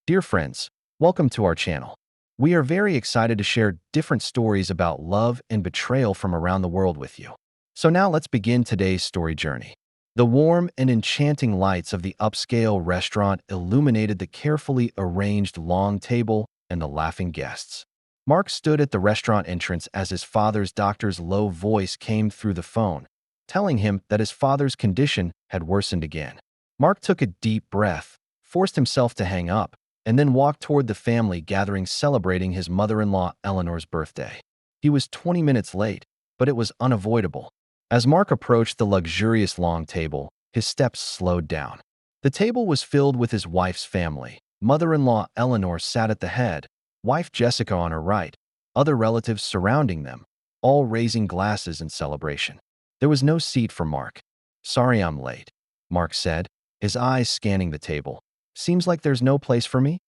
Dear friends, welcome to our channel. We are very excited to share different stories about love and betrayal from around the world with you. So now let's begin today's story journey. The warm and enchanting lights of the upscale restaurant illuminated the carefully arranged long table and the laughing guests. Mark stood at the restaurant entrance as his father's doctor's low voice came through the phone, telling him that his father's condition had worsened again. Mark took a deep breath, forced himself to hang up, and then walked toward the family gathering celebrating his mother-in-law Eleanor's birthday. He was 20 minutes late, but it was unavoidable. As Mark approached the luxurious long table, his steps slowed down. The table was filled with his wife's family. Mother-in-law Eleanor sat at the head, wife Jessica on her right, other relatives surrounding them, all raising glasses in celebration. There was no seat for Mark. "Sorry I'm late," Mark said, his eyes scanning the table. "Seems like there's no place for me?"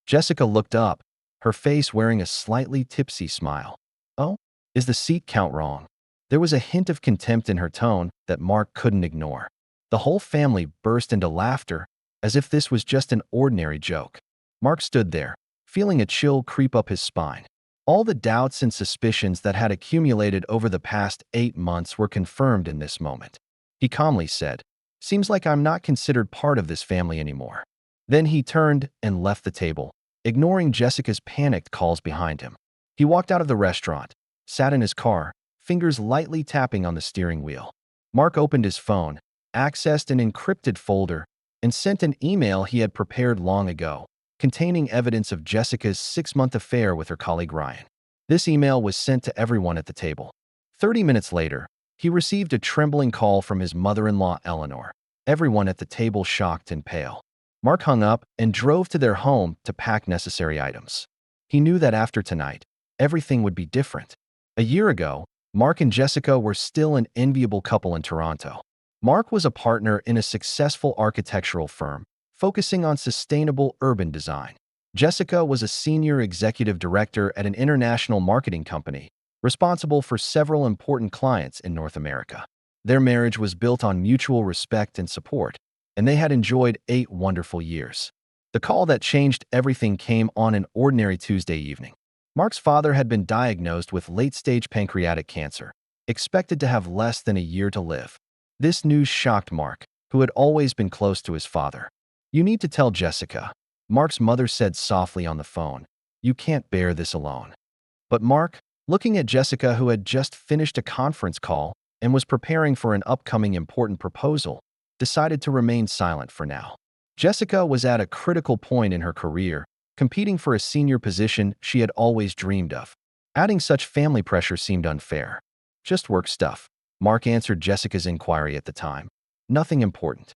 Jessica looked up, her face wearing a slightly tipsy smile. "Oh, is the seat count wrong?" There was a hint of contempt in her tone that Mark couldn't ignore. The whole family burst into laughter, as if this was just an ordinary joke. Mark stood there, feeling a chill creep up his spine. All the doubts and suspicions that had accumulated over the past 8 months were confirmed in this moment. He calmly said, "Seems like I'm not considered part of this family anymore." Then he turned and left the table, ignoring Jessica's panicked calls behind him. He walked out of the restaurant, sat in his car, fingers lightly tapping on the steering wheel. Mark opened his phone, accessed an encrypted folder, and sent an email he had prepared long ago, containing evidence of Jessica's 6-month affair with her colleague Ryan. This email was sent to everyone at the table. 30 minutes later, he received a trembling call from his mother-in-law Eleanor, everyone at the table shocked and pale. Mark hung up and drove to their home to pack necessary items. He knew that after tonight, everything would be different. A year ago, Mark and Jessica were still an enviable couple in Toronto. Mark was a partner in a successful architectural firm, focusing on sustainable urban design. Jessica was a senior executive director at an international marketing company, responsible for several important clients in North America. Their marriage was built on mutual respect and support, and they had enjoyed 8 wonderful years. The call that changed everything came on an ordinary Tuesday evening. Mark's father had been diagnosed with late-stage pancreatic cancer, expected to have less than a year to live. This news shocked Mark, who had always been close to his father. "You need to tell Jessica," Mark's mother said softly on the phone. "You can't bear this alone." But Mark, looking at Jessica, who had just finished a conference call and was preparing for an upcoming important proposal, decided to remain silent for now. Jessica was at a critical point in her career, competing for a senior position she had always dreamed of. Adding such family pressure seemed unfair. "Just work stuff," Mark answered Jessica's inquiry at the time. "Nothing important."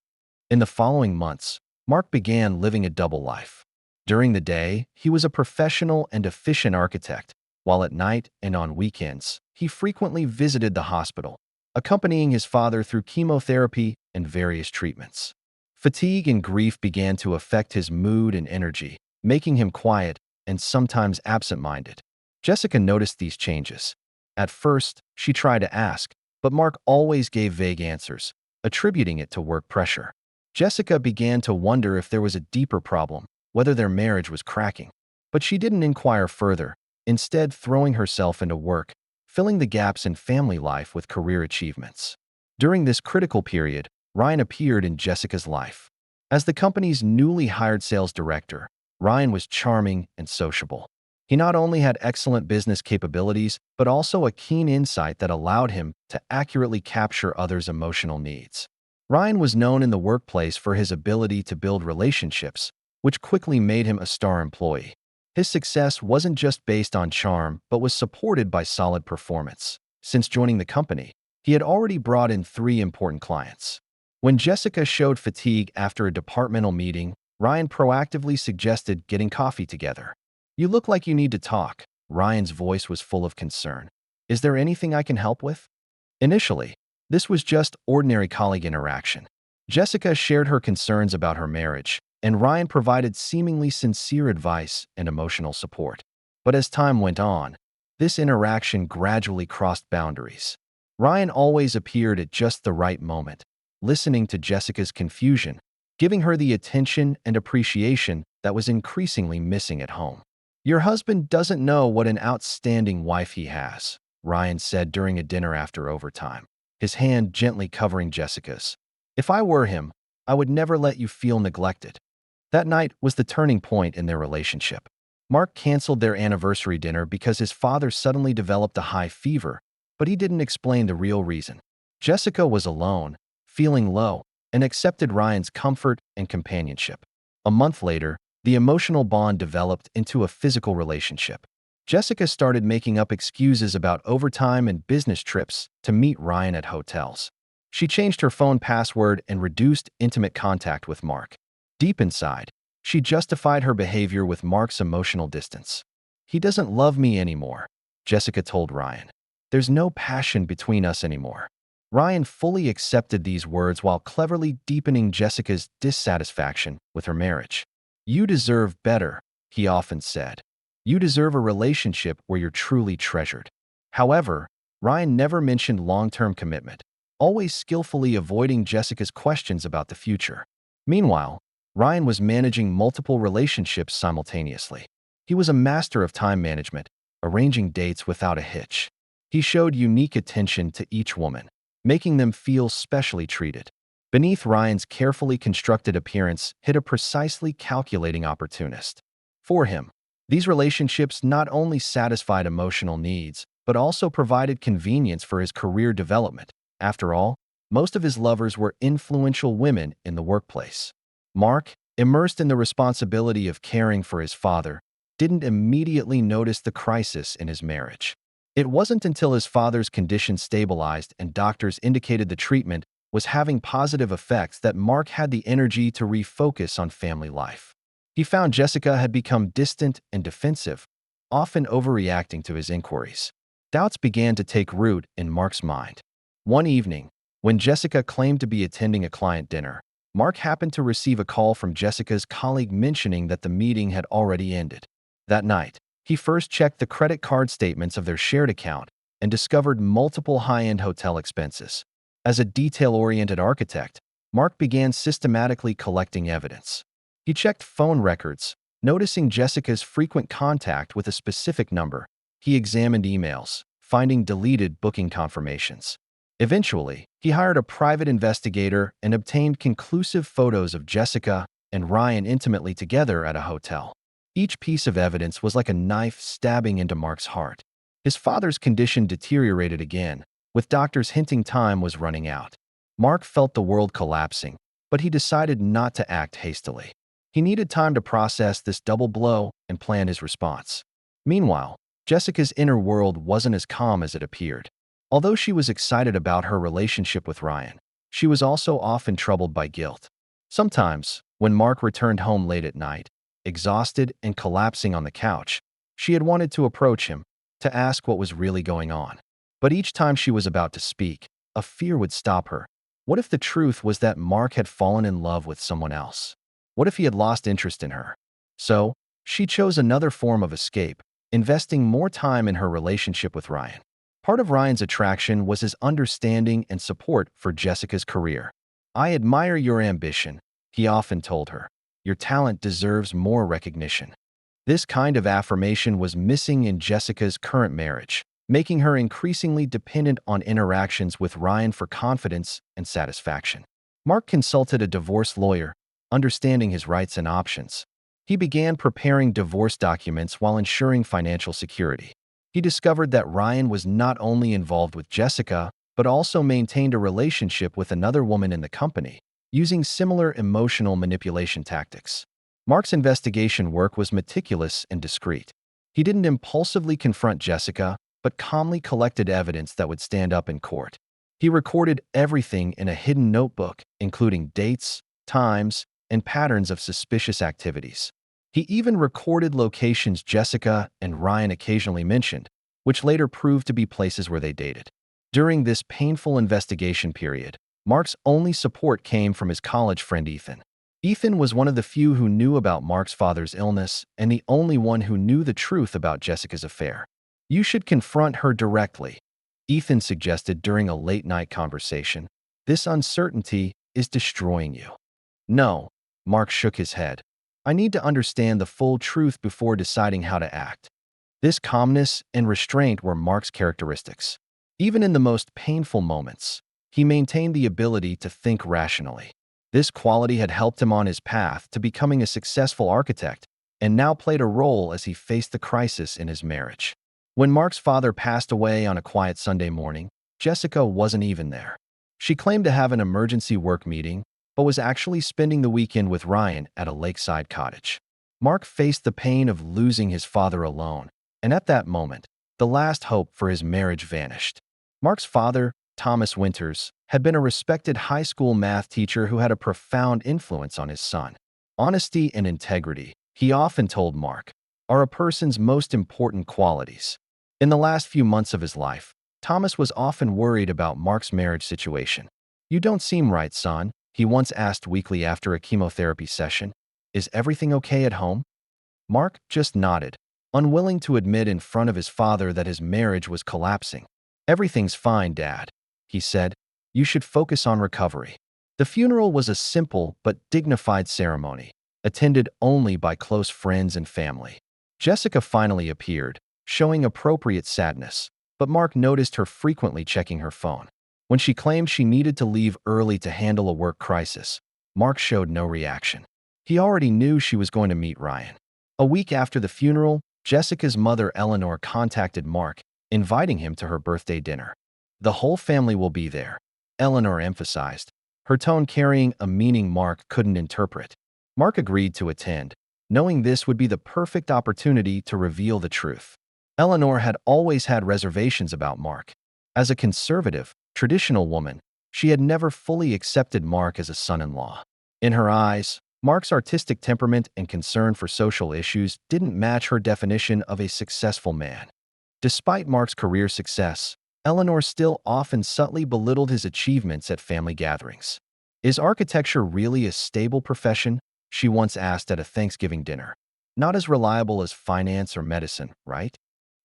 In the following months, Mark began living a double life. During the day, he was a professional and efficient architect, while at night and on weekends, he frequently visited the hospital, accompanying his father through chemotherapy and various treatments. Fatigue and grief began to affect his mood and energy, making him quiet and sometimes absent-minded. Jessica noticed these changes. At first, she tried to ask, but Mark always gave vague answers, attributing it to work pressure. Jessica began to wonder if there was a deeper problem, whether their marriage was cracking. But she didn't inquire further, instead throwing herself into work, filling the gaps in family life with career achievements. During this critical period, Ryan appeared in Jessica's life. As the company's newly hired sales director, Ryan was charming and sociable. He not only had excellent business capabilities, but also a keen insight that allowed him to accurately capture others' emotional needs. Ryan was known in the workplace for his ability to build relationships, which quickly made him a star employee. His success wasn't just based on charm, but was supported by solid performance. Since joining the company, he had already brought in 3 important clients. When Jessica showed fatigue after a departmental meeting, Ryan proactively suggested getting coffee together. "You look like you need to talk." Ryan's voice was full of concern. "Is there anything I can help with?" Initially, this was just ordinary colleague interaction. Jessica shared her concerns about her marriage, and Ryan provided seemingly sincere advice and emotional support. But as time went on, this interaction gradually crossed boundaries. Ryan always appeared at just the right moment, listening to Jessica's confusion, giving her the attention and appreciation that was increasingly missing at home. "Your husband doesn't know what an outstanding wife he has," Ryan said during a dinner after overtime, his hand gently covering Jessica's. "If I were him, I would never let you feel neglected." That night was the turning point in their relationship. Mark canceled their anniversary dinner because his father suddenly developed a high fever, but he didn't explain the real reason. Jessica was alone, feeling low, and accepted Ryan's comfort and companionship. A month later, the emotional bond developed into a physical relationship. Jessica started making up excuses about overtime and business trips to meet Ryan at hotels. She changed her phone password and reduced intimate contact with Mark. Deep inside, she justified her behavior with Mark's emotional distance. "He doesn't love me anymore," Jessica told Ryan. "There's no passion between us anymore." Ryan fully accepted these words while cleverly deepening Jessica's dissatisfaction with her marriage. "You deserve better," he often said. "You deserve a relationship where you're truly treasured." However, Ryan never mentioned long-term commitment, always skillfully avoiding Jessica's questions about the future. Meanwhile, Ryan was managing multiple relationships simultaneously. He was a master of time management, arranging dates without a hitch. He showed unique attention to each woman, making them feel specially treated. Beneath Ryan's carefully constructed appearance hid a precisely calculating opportunist. For him, these relationships not only satisfied emotional needs, but also provided convenience for his career development. After all, most of his lovers were influential women in the workplace. Mark, immersed in the responsibility of caring for his father, didn't immediately notice the crisis in his marriage. It wasn't until his father's condition stabilized and doctors indicated the treatment was having positive effects that Mark had the energy to refocus on family life. He found Jessica had become distant and defensive, often overreacting to his inquiries. Doubts began to take root in Mark's mind. One evening, when Jessica claimed to be attending a client dinner, Mark happened to receive a call from Jessica's colleague mentioning that the meeting had already ended. That night, he first checked the credit card statements of their shared account and discovered multiple high-end hotel expenses. As a detail-oriented architect, Mark began systematically collecting evidence. He checked phone records, noticing Jessica's frequent contact with a specific number. He examined emails, finding deleted booking confirmations. Eventually, he hired a private investigator and obtained conclusive photos of Jessica and Ryan intimately together at a hotel. Each piece of evidence was like a knife stabbing into Mark's heart. His father's condition deteriorated again, with doctors hinting time was running out. Mark felt the world collapsing, but he decided not to act hastily. He needed time to process this double blow and plan his response. Meanwhile, Jessica's inner world wasn't as calm as it appeared. Although she was excited about her relationship with Ryan, she was also often troubled by guilt. Sometimes, when Mark returned home late at night, exhausted and collapsing on the couch, she had wanted to approach him, to ask what was really going on. But each time she was about to speak, a fear would stop her. What if the truth was that Mark had fallen in love with someone else? What if he had lost interest in her? So, she chose another form of escape, investing more time in her relationship with Ryan. Part of Ryan's attraction was his understanding and support for Jessica's career. "I admire your ambition," he often told her. "Your talent deserves more recognition." This kind of affirmation was missing in Jessica's current marriage, making her increasingly dependent on interactions with Ryan for confidence and satisfaction. Mark consulted a divorce lawyer, understanding his rights and options. He began preparing divorce documents while ensuring financial security. He discovered that Ryan was not only involved with Jessica, but also maintained a relationship with another woman in the company, using similar emotional manipulation tactics. Mark's investigation work was meticulous and discreet. He didn't impulsively confront Jessica, but calmly collected evidence that would stand up in court. He recorded everything in a hidden notebook, including dates, times, and patterns of suspicious activities. He even recorded locations Jessica and Ryan occasionally mentioned, which later proved to be places where they dated. During this painful investigation period, Mark's only support came from his college friend Ethan. Ethan was one of the few who knew about Mark's father's illness and the only one who knew the truth about Jessica's affair. "You should confront her directly," Ethan suggested during a late-night conversation. "This uncertainty is destroying you." "No," Mark shook his head. I need to understand the full truth before deciding how to act. This calmness and restraint were Mark's characteristics. Even in the most painful moments, he maintained the ability to think rationally. This quality had helped him on his path to becoming a successful architect and now played a role as he faced the crisis in his marriage. When Mark's father passed away on a quiet Sunday morning, Jessica wasn't even there. She claimed to have an emergency work meeting, but was actually spending the weekend with Ryan at a lakeside cottage. Mark faced the pain of losing his father alone, and at that moment, the last hope for his marriage vanished. Mark's father, Thomas Winters, had been a respected high school math teacher who had a profound influence on his son. Honesty and integrity, he often told Mark, are a person's most important qualities. In the last few months of his life, Thomas was often worried about Mark's marriage situation. "You don't seem right, son," he once asked weekly after a chemotherapy session. "Is everything okay at home?" Mark just nodded, unwilling to admit in front of his father that his marriage was collapsing. "Everything's fine, Dad," he said. "You should focus on recovery." The funeral was a simple but dignified ceremony, attended only by close friends and family. Jessica finally appeared, showing appropriate sadness, but Mark noticed her frequently checking her phone. When she claimed she needed to leave early to handle a work crisis, Mark showed no reaction. He already knew she was going to meet Ryan. A week after the funeral, Jessica's mother Eleanor contacted Mark, inviting him to her birthday dinner. "The whole family will be there," Eleanor emphasized, her tone carrying a meaning Mark couldn't interpret. Mark agreed to attend, knowing this would be the perfect opportunity to reveal the truth. Eleanor had always had reservations about Mark. As a conservative, traditional woman, she had never fully accepted Mark as a son-in-law. In her eyes, Mark's artistic temperament and concern for social issues didn't match her definition of a successful man. Despite Mark's career success, Eleanor still often subtly belittled his achievements at family gatherings. "Is architecture really a stable profession?" she once asked at a Thanksgiving dinner. "Not as reliable as finance or medicine, right?"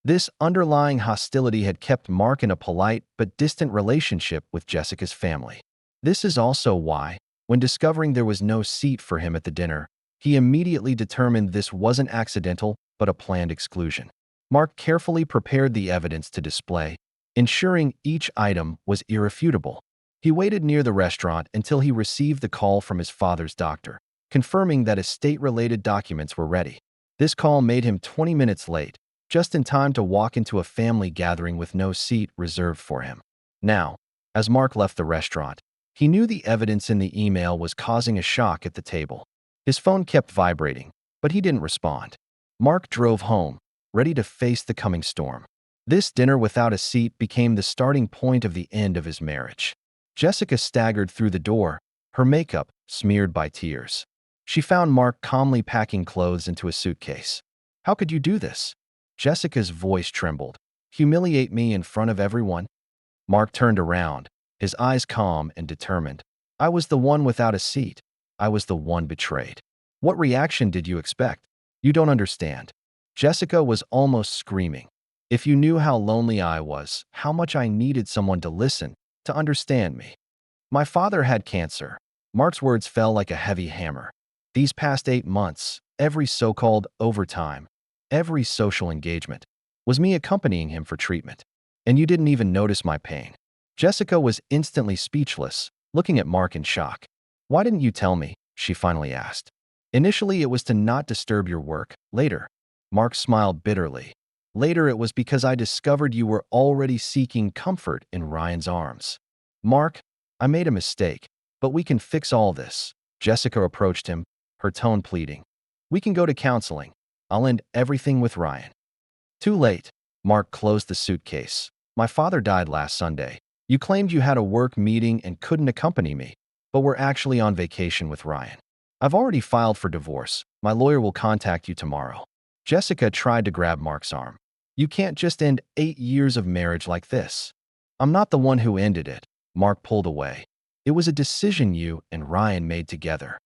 This underlying hostility had kept Mark in a polite but distant relationship with Jessica's family. This is also why, when discovering there was no seat for him at the dinner, he immediately determined this wasn't accidental but a planned exclusion. Mark carefully prepared the evidence to display, ensuring each item was irrefutable. He waited near the restaurant until he received the call from his father's doctor, confirming that estate-related documents were ready. This call made him 20 minutes late, just in time to walk into a family gathering with no seat reserved for him. Now, as Mark left the restaurant, he knew the evidence in the email was causing a shock at the table. His phone kept vibrating, but he didn't respond. Mark drove home, ready to face the coming storm. This dinner without a seat became the starting point of the end of his marriage. Jessica staggered through the door, her makeup smeared by tears. She found Mark calmly packing clothes into a suitcase. "How could you do this?" Jessica's voice trembled. "Humiliate me in front of everyone?" Mark turned around, his eyes calm and determined. "I was the one without a seat. I was the one betrayed." "What reaction did you expect?" "You don't understand." Jessica was almost screaming. "If you knew how lonely I was, how much I needed someone to listen, to understand me." "My father had cancer." Mark's words fell like a heavy hammer. These past 8 months, every so-called overtime, every social engagement, was me accompanying him for treatment. And you didn't even notice my pain. Jessica was instantly speechless, looking at Mark in shock. "Why didn't you tell me?" she finally asked. "Initially, it was to not disturb your work. Later," Mark smiled bitterly. "Later, it was because I discovered you were already seeking comfort in Ryan's arms." "Mark, I made a mistake, but we can fix all this." Jessica approached him, her tone pleading. "We can go to counseling. I'll end everything with Ryan." "Too late." Mark closed the suitcase. "My father died last Sunday. You claimed you had a work meeting and couldn't accompany me, but we're actually on vacation with Ryan. I've already filed for divorce. My lawyer will contact you tomorrow." Jessica tried to grab Mark's arm. "You can't just end 8 years of marriage like this." "I'm not the one who ended it." Mark pulled away. "It was a decision you and Ryan made together."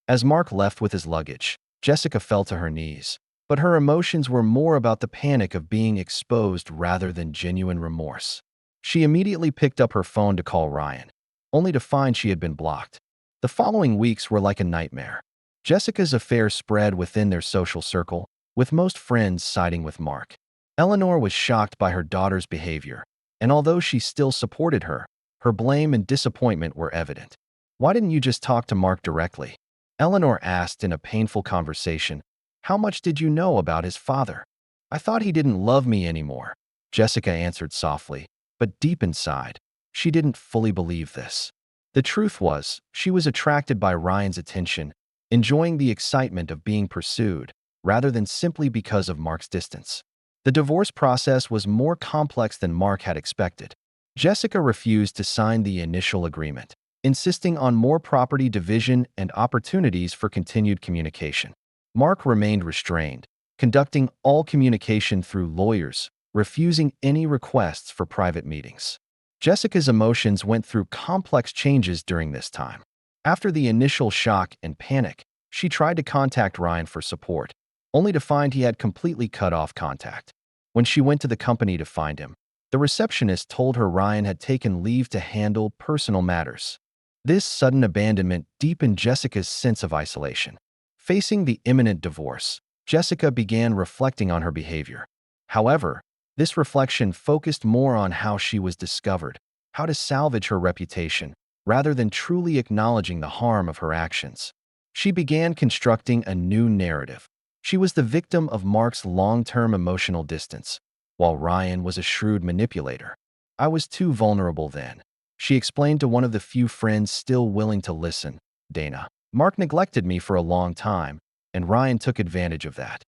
As Mark left with his luggage, Jessica fell to her knees, but her emotions were more about the panic of being exposed rather than genuine remorse. She immediately picked up her phone to call Ryan, only to find she had been blocked. The following weeks were like a nightmare. Jessica's affair spread within their social circle, with most friends siding with Mark. Eleanor was shocked by her daughter's behavior, and although she still supported her, her blame and disappointment were evident. "Why didn't you just talk to Mark directly?" Eleanor asked in a painful conversation. "How much did you know about his father?" "I thought he didn't love me anymore," Jessica answered softly, but deep inside, she didn't fully believe this. The truth was, she was attracted by Ryan's attention, enjoying the excitement of being pursued, rather than simply because of Mark's distance. The divorce process was more complex than Mark had expected. Jessica refused to sign the initial agreement, insisting on more property division and opportunities for continued communication. Mark remained restrained, conducting all communication through lawyers, refusing any requests for private meetings. Jessica's emotions went through complex changes during this time. After the initial shock and panic, she tried to contact Ryan for support, only to find he had completely cut off contact. When she went to the company to find him, the receptionist told her Ryan had taken leave to handle personal matters. This sudden abandonment deepened Jessica's sense of isolation. Facing the imminent divorce, Jessica began reflecting on her behavior. However, this reflection focused more on how she was discovered, how to salvage her reputation, rather than truly acknowledging the harm of her actions. She began constructing a new narrative. She was the victim of Mark's long-term emotional distance, while Ryan was a shrewd manipulator. "I was too vulnerable then," she explained to one of the few friends still willing to listen, Dana. "Mark neglected me for a long time, and Ryan took advantage of that."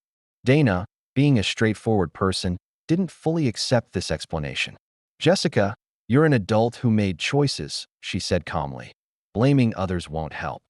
Dana, being a straightforward person, didn't fully accept this explanation. "Jessica, you're an adult who made choices," she said calmly. "Blaming others won't help."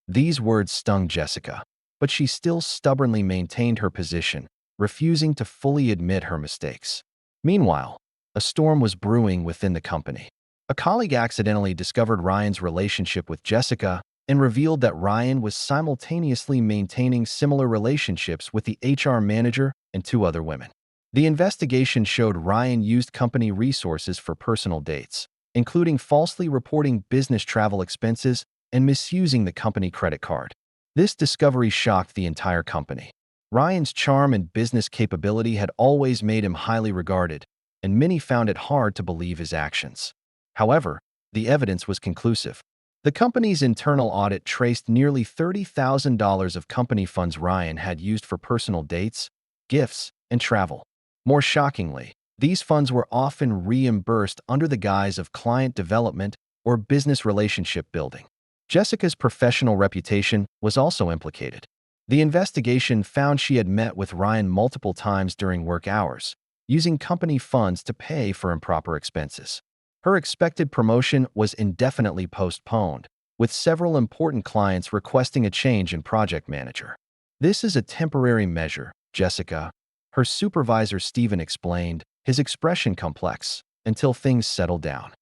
These words stung Jessica, but she still stubbornly maintained her position, refusing to fully admit her mistakes. Meanwhile, a storm was brewing within the company. A colleague accidentally discovered Ryan's relationship with Jessica and revealed that Ryan was simultaneously maintaining similar relationships with the HR manager and two other women. The investigation showed Ryan used company resources for personal dates, including falsely reporting business travel expenses and misusing the company credit card. This discovery shocked the entire company. Ryan's charm and business capability had always made him highly regarded, and many found it hard to believe his actions. However, the evidence was conclusive. The company's internal audit traced nearly $30,000 of company funds Ryan had used for personal dates, gifts, and travel. More shockingly, these funds were often reimbursed under the guise of client development or business relationship building. Jessica's professional reputation was also implicated. The investigation found she had met with Ryan multiple times during work hours, using company funds to pay for improper expenses. Her expected promotion was indefinitely postponed, with several important clients requesting a change in project manager. "This is a temporary measure, Jessica," her supervisor Stephen explained, his expression complex, "until things settle down."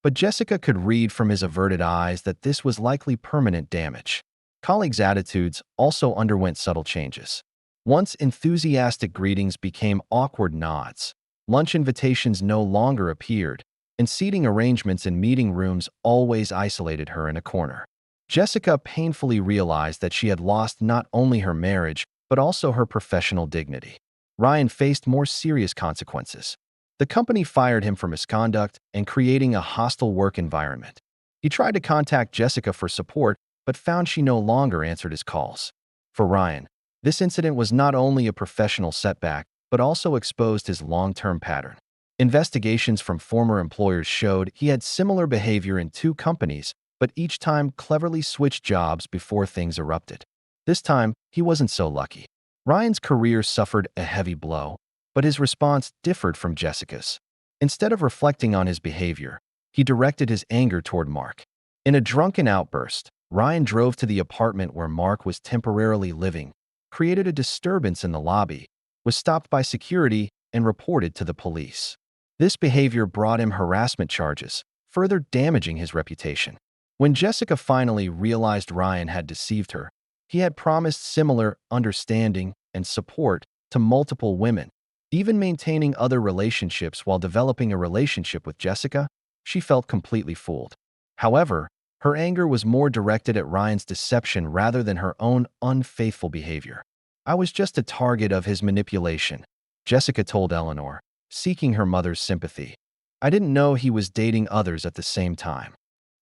But Jessica could read from his averted eyes that this was likely permanent damage. Colleagues' attitudes also underwent subtle changes. Once enthusiastic greetings became awkward nods, lunch invitations no longer appeared, and seating arrangements in meeting rooms always isolated her in a corner. Jessica painfully realized that she had lost not only her marriage, but also her professional dignity. Ryan faced more serious consequences. The company fired him for misconduct and creating a hostile work environment. He tried to contact Jessica for support, but found she no longer answered his calls. For Ryan, this incident was not only a professional setback, but also exposed his long-term pattern. Investigations from former employers showed he had similar behavior in two companies, but each time cleverly switched jobs before things erupted. This time, he wasn't so lucky. Ryan's career suffered a heavy blow, but his response differed from Jessica's. Instead of reflecting on his behavior, he directed his anger toward Mark. In a drunken outburst, Ryan drove to the apartment where Mark was temporarily living, created a disturbance in the lobby, was stopped by security, and reported to the police. This behavior brought him harassment charges, further damaging his reputation. When Jessica finally realized Ryan had deceived her, he had promised similar understanding and support to multiple women, even maintaining other relationships while developing a relationship with Jessica. She felt completely fooled. However, Her anger was more directed at Ryan's deception rather than her own unfaithful behavior. "I was just a target of his manipulation," Jessica told Eleanor, seeking her mother's sympathy. "I didn't know he was dating others at the same time."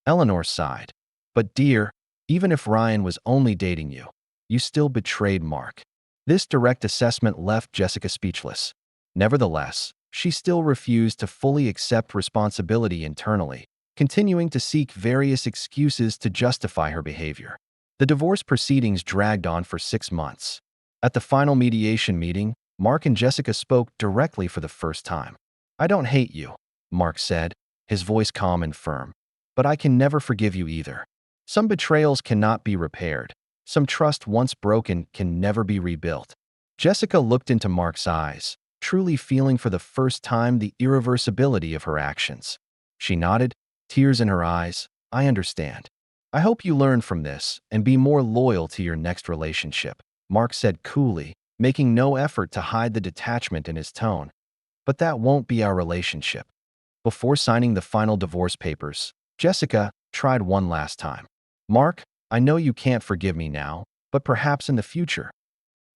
Eleanor sighed. "But dear, even if Ryan was only dating you, you still betrayed Mark." This direct assessment left Jessica speechless. Nevertheless, she still refused to fully accept responsibility internally, continuing to seek various excuses to justify her behavior. The divorce proceedings dragged on for 6 months. At the final mediation meeting, Mark and Jessica spoke directly for the first time. "I don't hate you," Mark said, his voice calm and firm. "But I can never forgive you either. Some betrayals cannot be repaired. Some trust once broken can never be rebuilt." Jessica looked into Mark's eyes, truly feeling for the first time the irreversibility of her actions. She nodded, tears in her eyes. "I understand. I hope you learn from this and be more loyal to your next relationship," Mark said coolly, making no effort to hide the detachment in his tone. "But that won't be our relationship." Before signing the final divorce papers, Jessica tried one last time. "Mark, I know you can't forgive me now, but perhaps in the future."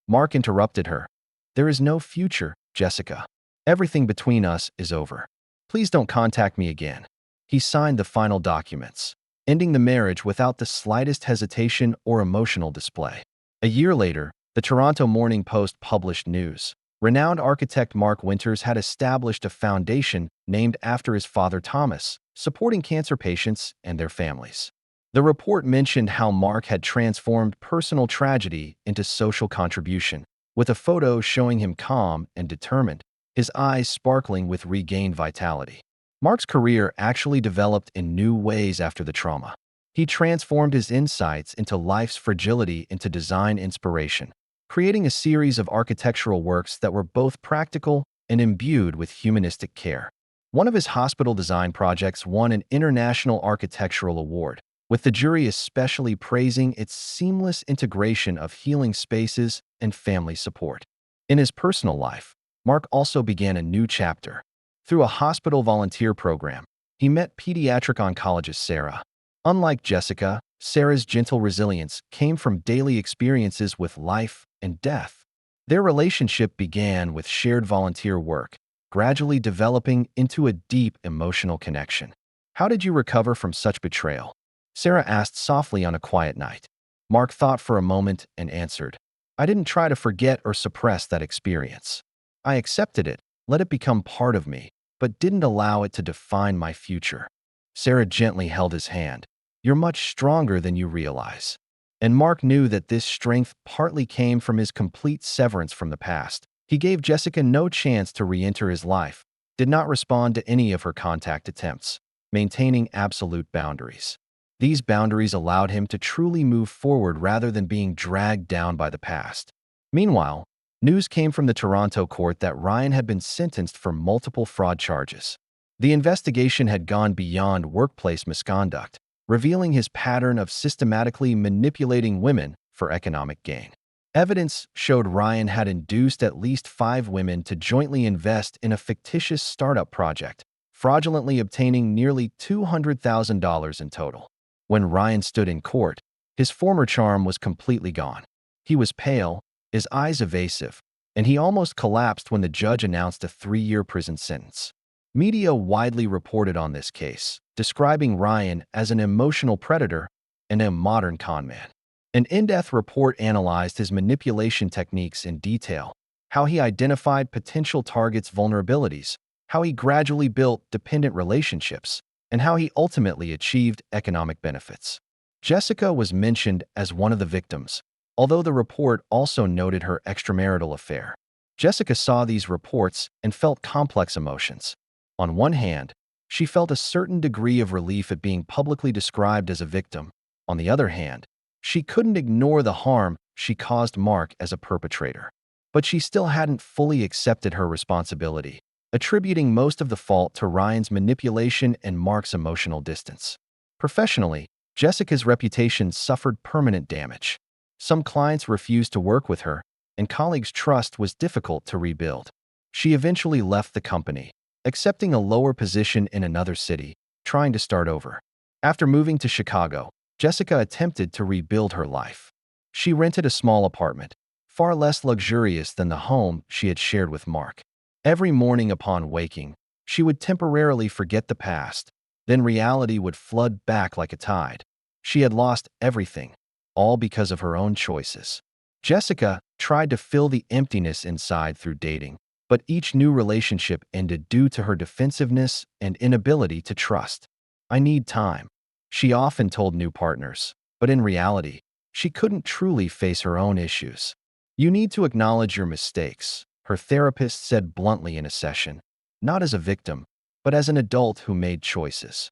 Mark interrupted her. "There is no future, Jessica. Everything between us is over. Please don't contact me again." He signed the final documents, ending the marriage without the slightest hesitation or emotional display. A year later, the Toronto Morning Post published news. Renowned architect Mark Winters had established a foundation named after his father Thomas, supporting cancer patients and their families. The report mentioned how Mark had transformed personal tragedy into social contribution, with a photo showing him calm and determined, his eyes sparkling with regained vitality. Mark's career actually developed in new ways after the trauma. He transformed his insights into life's fragility into design inspiration, creating a series of architectural works that were both practical and imbued with humanistic care. One of his hospital design projects won an International Architectural Award, with the jury especially praising its seamless integration of healing spaces and family support. In his personal life, Mark also began a new chapter. Through a hospital volunteer program, he met pediatric oncologist Sarah. Unlike Jessica, Sarah's gentle resilience came from daily experiences with life and death. Their relationship began with shared volunteer work, gradually developing into a deep emotional connection. "How did you recover from such betrayal?" Sarah asked softly on a quiet night. Mark thought for a moment and answered, "I didn't try to forget or suppress that experience. I accepted it, let it become part of me, but didn't allow it to define my future." Sarah gently held his hand. "You're much stronger than you realize." And Mark knew that this strength partly came from his complete severance from the past. He gave Jessica no chance to re-enter his life, did not respond to any of her contact attempts, maintaining absolute boundaries. These boundaries allowed him to truly move forward rather than being dragged down by the past. Meanwhile, news came from the Toronto court that Ryan had been sentenced for multiple fraud charges. The investigation had gone beyond workplace misconduct, revealing his pattern of systematically manipulating women for economic gain. Evidence showed Ryan had induced at least 5 women to jointly invest in a fictitious startup project, fraudulently obtaining nearly $200,000 in total. When Ryan stood in court, his former charm was completely gone. He was pale, his eyes evasive, and he almost collapsed when the judge announced a 3-year prison sentence. Media widely reported on this case, describing Ryan as an emotional predator and a modern conman. An in-depth report analyzed his manipulation techniques in detail, how he identified potential targets' vulnerabilities, how he gradually built dependent relationships, and how he ultimately achieved economic benefits. Jessica was mentioned as one of the victims, although the report also noted her extramarital affair. Jessica saw these reports and felt complex emotions. On one hand, she felt a certain degree of relief at being publicly described as a victim. On the other hand, she couldn't ignore the harm she caused Mark as a perpetrator. But she still hadn't fully accepted her responsibility, attributing most of the fault to Ryan's manipulation and Mark's emotional distance. Professionally, Jessica's reputation suffered permanent damage. Some clients refused to work with her, and colleagues' trust was difficult to rebuild. She eventually left the company, accepting a lower position in another city, trying to start over. After moving to Chicago, Jessica attempted to rebuild her life. She rented a small apartment, far less luxurious than the home she had shared with Mark. Every morning upon waking, she would temporarily forget the past, then reality would flood back like a tide. She had lost everything, all because of her own choices. Jessica tried to fill the emptiness inside through dating, but each new relationship ended due to her defensiveness and inability to trust. "I need time," she often told new partners, but in reality, she couldn't truly face her own issues. "You need to acknowledge your mistakes," her therapist said bluntly in a session, not as a victim, but as an adult who made choices.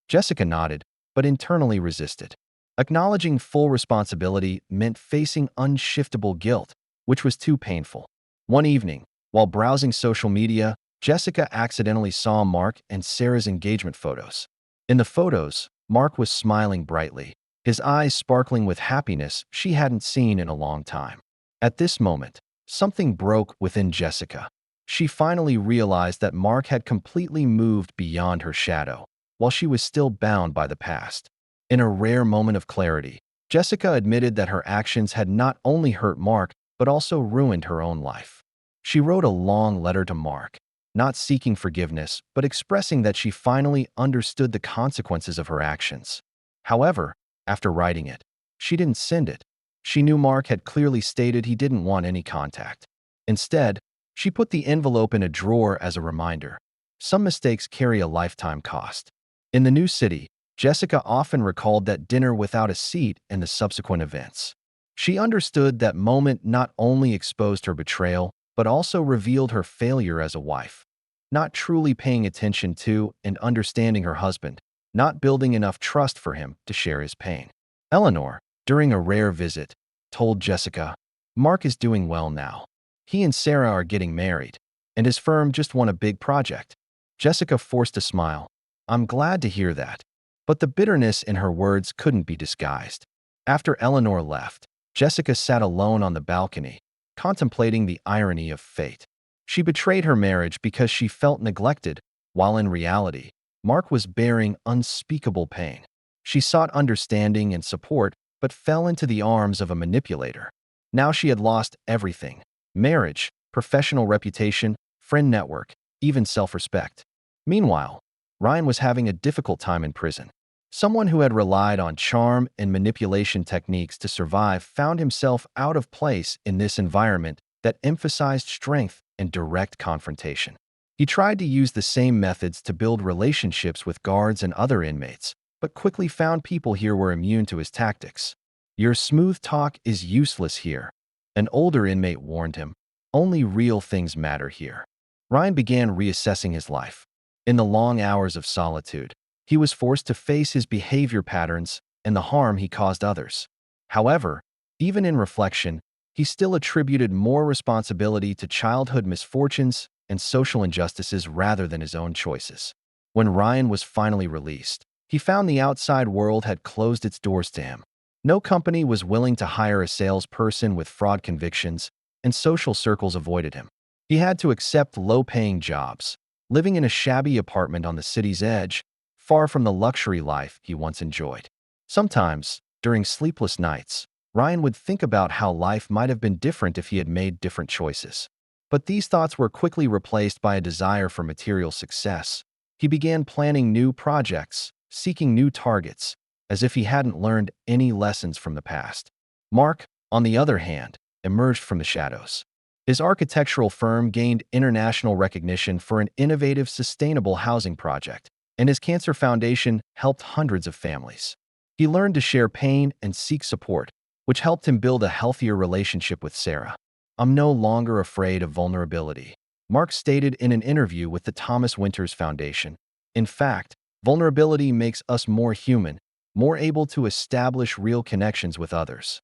Jessica nodded, but internally resisted. Acknowledging full responsibility meant facing unshiftable guilt, which was too painful. One evening, while browsing social media, Jessica accidentally saw Mark and Sarah's engagement photos. In the photos, Mark was smiling brightly, his eyes sparkling with happiness she hadn't seen in a long time. At this moment, something broke within Jessica. She finally realized that Mark had completely moved beyond her shadow, while she was still bound by the past. In a rare moment of clarity, Jessica admitted that her actions had not only hurt Mark, but also ruined her own life. She wrote a long letter to Mark, not seeking forgiveness, but expressing that she finally understood the consequences of her actions. However, after writing it, she didn't send it. She knew Mark had clearly stated he didn't want any contact. Instead, she put the envelope in a drawer as a reminder. Some mistakes carry a lifetime cost. In the new city, Jessica often recalled that dinner without a seat and the subsequent events. She understood that moment not only exposed her betrayal, but also revealed her failure as a wife. Not truly paying attention to and understanding her husband, not building enough trust for him to share his pain. Eleanor, during a rare visit, told Jessica, "Mark is doing well now. He and Sarah are getting married, and his firm just won a big project." Jessica forced a smile. "I'm glad to hear that." But the bitterness in her words couldn't be disguised. After Eleanor left, Jessica sat alone on the balcony, contemplating the irony of fate. She betrayed her marriage because she felt neglected, while in reality, Mark was bearing unspeakable pain. She sought understanding and support, but fell into the arms of a manipulator. Now she had lost everything: marriage, professional reputation, friend network, even self-respect. Meanwhile, Ryan was having a difficult time in prison. Someone who had relied on charm and manipulation techniques to survive found himself out of place in this environment that emphasized strength and direct confrontation. He tried to use the same methods to build relationships with guards and other inmates, but quickly found people here were immune to his tactics. "Your smooth talk is useless here," an older inmate warned him. "Only real things matter here." Ryan began reassessing his life. In the long hours of solitude, he was forced to face his behavior patterns and the harm he caused others. However, even in reflection, he still attributed more responsibility to childhood misfortunes and social injustices rather than his own choices. When Ryan was finally released, he found the outside world had closed its doors to him. No company was willing to hire a salesperson with fraud convictions, and social circles avoided him. He had to accept low-paying jobs, living in a shabby apartment on the city's edge, far from the luxury life he once enjoyed. Sometimes, during sleepless nights, Ryan would think about how life might have been different if he had made different choices. But these thoughts were quickly replaced by a desire for material success. He began planning new projects, seeking new targets, as if he hadn't learned any lessons from the past. Mark, on the other hand, emerged from the shadows. His architectural firm gained international recognition for an innovative, sustainable housing project, and his cancer foundation helped hundreds of families. He learned to share pain and seek support, which helped him build a healthier relationship with Sarah. "I'm no longer afraid of vulnerability," Mark stated in an interview with the Thomas Winters Foundation. "In fact, vulnerability makes us more human, more able to establish real connections with others."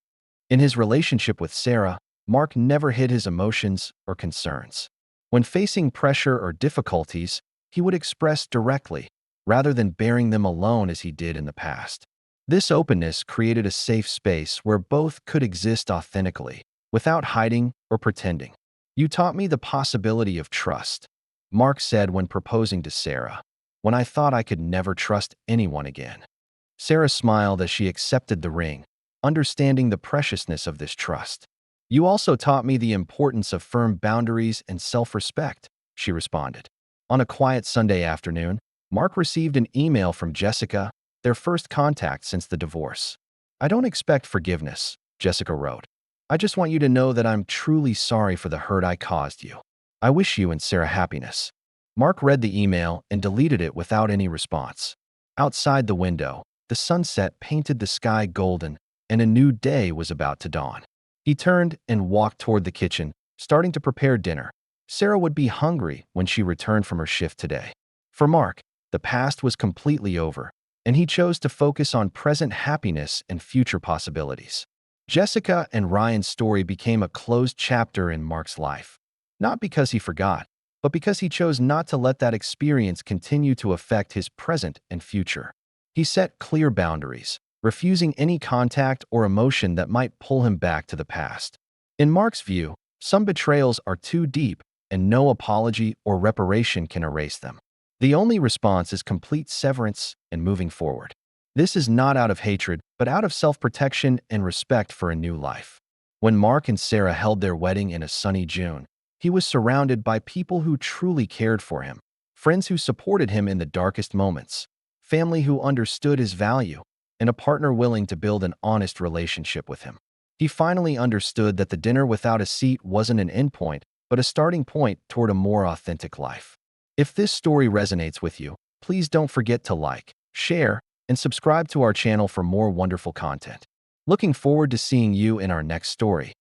In his relationship with Sarah, Mark never hid his emotions or concerns. When facing pressure or difficulties, he would express directly, rather than bearing them alone as he did in the past. This openness created a safe space where both could exist authentically, without hiding or pretending. "You taught me the possibility of trust," Mark said when proposing to Sarah, "when I thought I could never trust anyone again." Sarah smiled as she accepted the ring, understanding the preciousness of this trust. You also taught me the importance of firm boundaries and self-respect, she responded. On a quiet Sunday afternoon, Mark received an email from Jessica, their first contact since the divorce. I don't expect forgiveness, Jessica wrote. I just want you to know that I'm truly sorry for the hurt I caused you. I wish you and Sarah happiness. Mark read the email and deleted it without any response. Outside the window, the sunset painted the sky golden, and a new day was about to dawn. He turned and walked toward the kitchen, starting to prepare dinner. Sarah would be hungry when she returned from her shift today. For Mark, the past was completely over, and he chose to focus on present happiness and future possibilities. Jessica and Ryan's story became a closed chapter in Mark's life. Not because he forgot, but because he chose not to let that experience continue to affect his present and future. He set clear boundaries, refusing any contact or emotion that might pull him back to the past. In Mark's view, some betrayals are too deep, and no apology or reparation can erase them. The only response is complete severance and moving forward. This is not out of hatred, but out of self-protection and respect for a new life. When Mark and Sarah held their wedding in a sunny June, he was surrounded by people who truly cared for him, friends who supported him in the darkest moments, family who understood his value, and a partner willing to build an honest relationship with him. He finally understood that the dinner without a seat wasn't an endpoint, but a starting point toward a more authentic life. If this story resonates with you, please don't forget to like, share, and subscribe to our channel for more wonderful content. Looking forward to seeing you in our next story.